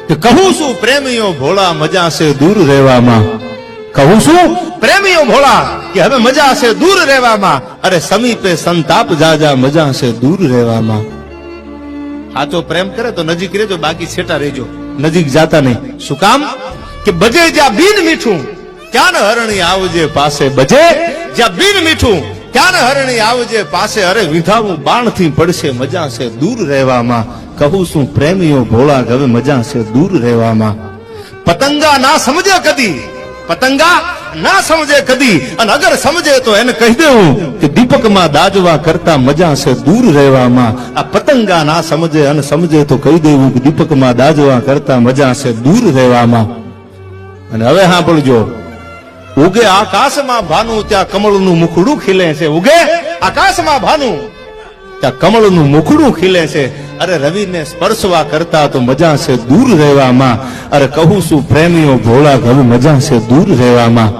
કે કહું છું પ્રેમીઓ ભોળા મજા છે દૂર રહેવામાં, કહું છું પ્રેમીઓ ભોળા કે હવે મજા છે દૂર રહેવામાં, અરે સમીપે સંતાપ જાજા મજા છે દૂર રહેવામાં. સાચો પ્રેમ કરે તો નજીક રહેજો, બાકી છેટા રહેજો, નજીક જાતા નહીં. શું કામ? કે બજે જ્યાં બીન મીઠું ત્યાં ને હરણી આવજે પાસે, બજે જ્યાં બીન મીઠું ત્યાં ને હરણી આવજે પાસે, અરે વિધાવું બાણ થી પડશે મજા છે દૂર રહેવામાં. કહું છું પ્રેમીઓ ભોળા હવે મજા છે દૂર રહેવામાં. પતંગા ના સમજે કદી, પતંગા ના સમજે કદી, અને અગર સમજે તો એને કહી દેવું કે દીપકમાં દાજવા કરતા મજા છે દૂર રહેવામાં. આ પતંગા ના સમજે અને સમજે તો કહી દેવું કે દીપકમાં દાજવા કરતા મજા છે દૂર રહેવામાં. અને હવે સાંભળજો, ઉગે આકાશમાં ભાનું ત્યાં કમળનું મુખડું ખીલે છે, ઉગે આકાશમાં ભાનું ત્યાં કમળનું મુખડું ખીલે છે, અરે રવિને સ્પર્શવા કરતા તો મજા છે દૂર રહેવામાં. અરે કહું છું પ્રેમીઓ ભોળા હવે મજા છે દૂર રહેવામાં.